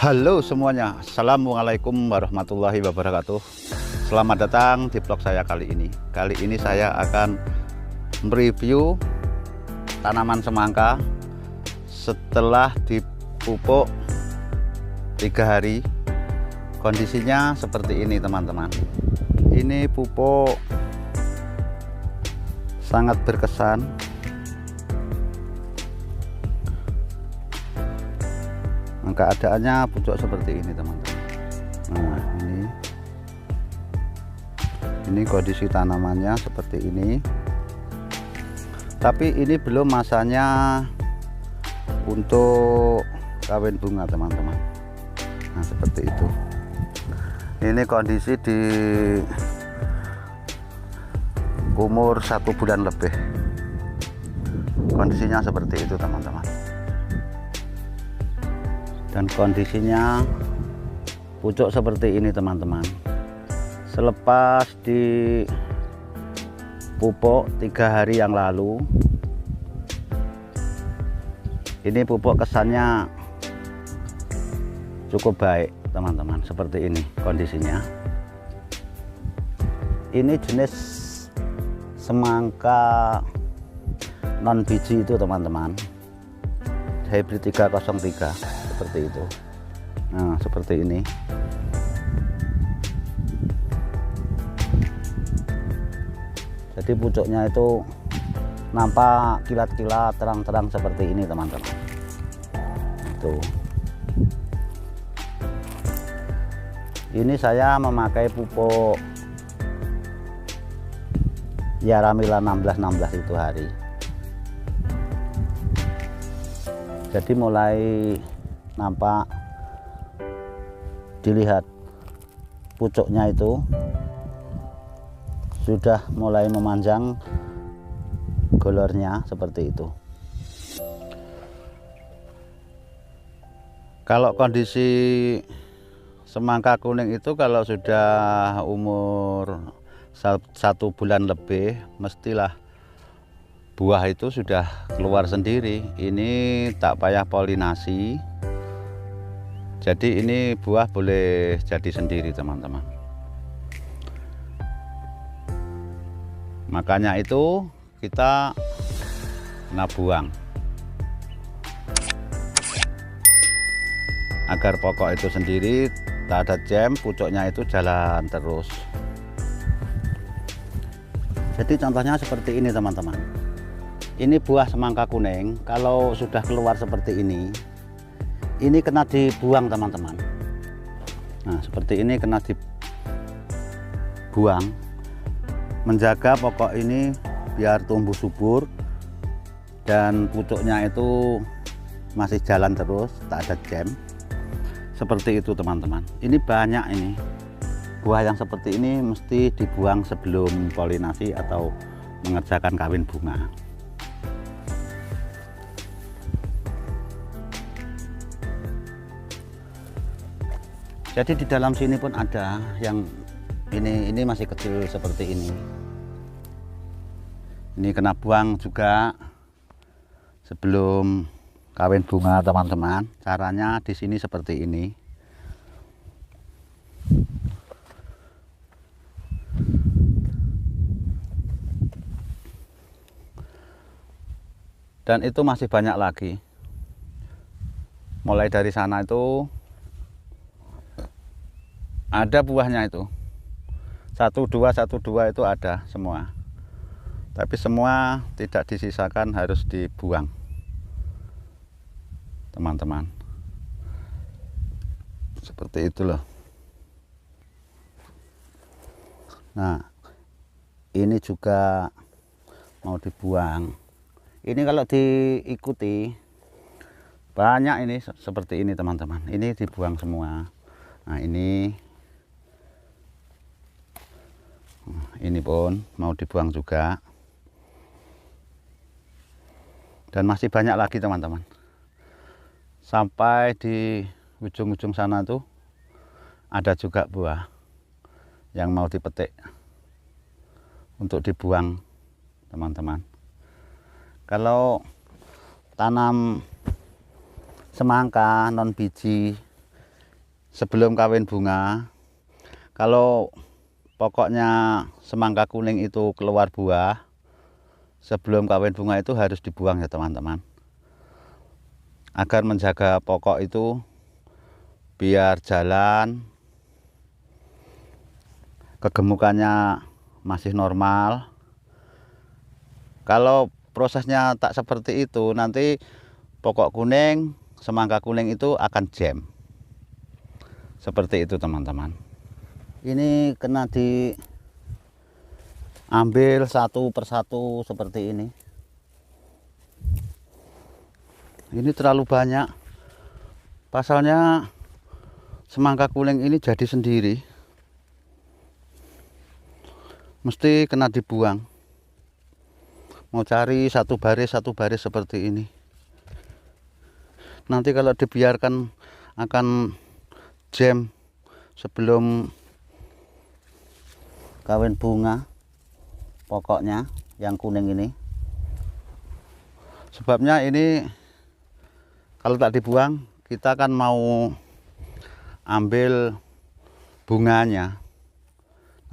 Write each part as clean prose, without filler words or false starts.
Halo semuanya, Assalamualaikum warahmatullahi wabarakatuh. Selamat datang di vlog saya kali ini. Kali ini saya akan mereview tanaman semangka setelah dipupuk 3 hari. Kondisinya seperti ini teman-teman. Ini pupuk sangat berkesan. Keadaannya pucuk seperti ini teman-teman. Nah ini kondisi tanamannya seperti ini, tapi ini belum masanya untuk kawin bunga teman-teman. Nah seperti itu. Ini kondisi di umur 1 bulan lebih, kondisinya seperti itu teman-teman. Dan kondisinya pucuk seperti ini teman-teman. Selepas dipupuk 3 hari yang lalu, ini pupuk kesannya cukup baik teman-teman. Seperti ini kondisinya. Ini jenis semangka non biji itu teman-teman, hybrid 303 seperti itu. Nah seperti ini. Jadi pucuknya itu nampak kilat-kilat terang-terang seperti ini teman-teman. Itu. Ini saya memakai pupuk Yaramila 16 itu hari. Jadi mulai nampak, dilihat pucuknya itu sudah mulai memanjang golornya seperti itu. Kalau kondisi semangka kuning itu kalau sudah umur 1 bulan lebih, mestilah buah itu sudah keluar sendiri. Ini tak payah polinasi. Jadi ini buah boleh jadi sendiri teman-teman. Makanya itu kita buang agar pokok itu sendiri tak ada jam, pucuknya itu jalan terus. Jadi contohnya seperti ini teman-teman. Ini buah semangka kuning, kalau sudah keluar seperti ini kena dibuang teman-teman. Nah seperti ini kena dibuang, menjaga pokok ini biar tumbuh subur dan pucuknya itu masih jalan terus, tak ada jam. Seperti itu teman-teman. Ini banyak, ini buah yang seperti ini mesti dibuang sebelum polinasi atau mengerjakan kawin bunga. Jadi di dalam sini pun ada yang ini masih kecil seperti ini. Ini kena buang juga sebelum kawin bunga teman-teman. Caranya di sini seperti ini. Dan itu masih banyak lagi. Mulai dari sana itu ada buahnya itu 1, 2 itu ada semua, tapi semua tidak disisakan, harus dibuang teman-teman. Seperti itu loh. Nah ini juga mau dibuang. Ini kalau diikuti banyak, ini seperti ini teman-teman. Ini dibuang semua. Nah ini pun mau dibuang juga. Dan masih banyak lagi teman-teman. Sampai di ujung-ujung sana tuh ada juga buah yang mau dipetik untuk dibuang teman-teman. Kalau tanam semangka non biji sebelum kawin bunga, kalau pokoknya semangka kuning itu keluar buah, sebelum kawin bunga itu harus dibuang ya teman-teman, agar menjaga pokok itu biar jalan, kegemukannya masih normal. Kalau prosesnya tak seperti itu, nanti pokok kuning, semangka kuning itu akan jam. Seperti itu teman-teman. Ini kena diambil satu persatu seperti ini. Ini terlalu banyak. Pasalnya semangka kuning ini jadi sendiri. Mesti kena dibuang. Mau cari satu baris seperti ini. Nanti kalau dibiarkan akan jam sebelum kawin bunga pokoknya yang kuning ini. Sebabnya ini kalau tak dibuang, kita kan mau ambil bunganya.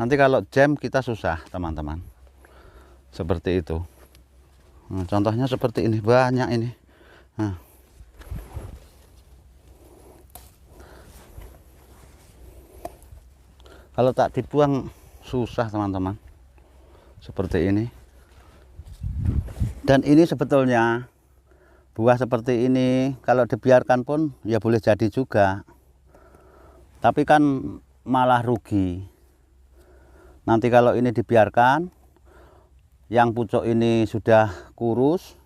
Nanti kalau jam kita susah teman-teman. Seperti itu. Nah, contohnya seperti ini, banyak ini. Nah. Kalau tak dibuang susah teman-teman. Seperti ini. Dan ini sebetulnya buah seperti ini kalau dibiarkan pun ya boleh jadi juga. Tapi kan malah rugi. Nanti kalau ini dibiarkan, yang pucuk ini sudah kurus,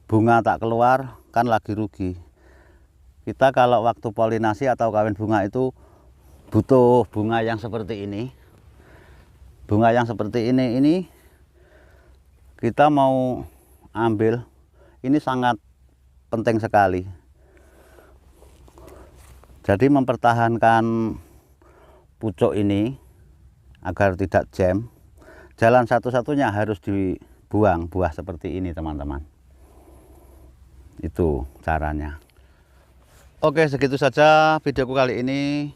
bunga tak keluar, kan lagi rugi. Kita kalau waktu polinasi atau kawin bunga itu butuh bunga yang seperti ini. Bunga yang seperti ini kita mau ambil, ini sangat penting sekali. Jadi mempertahankan pucuk ini agar tidak jam, jalan satu-satunya harus dibuang buah seperti ini teman-teman. Itu caranya. Oke, segitu saja videoku kali ini.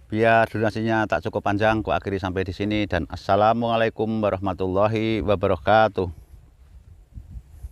Biar durasinya tak cukup panjang, aku akhiri sampai di sini dan assalamualaikum warahmatullahi wabarakatuh.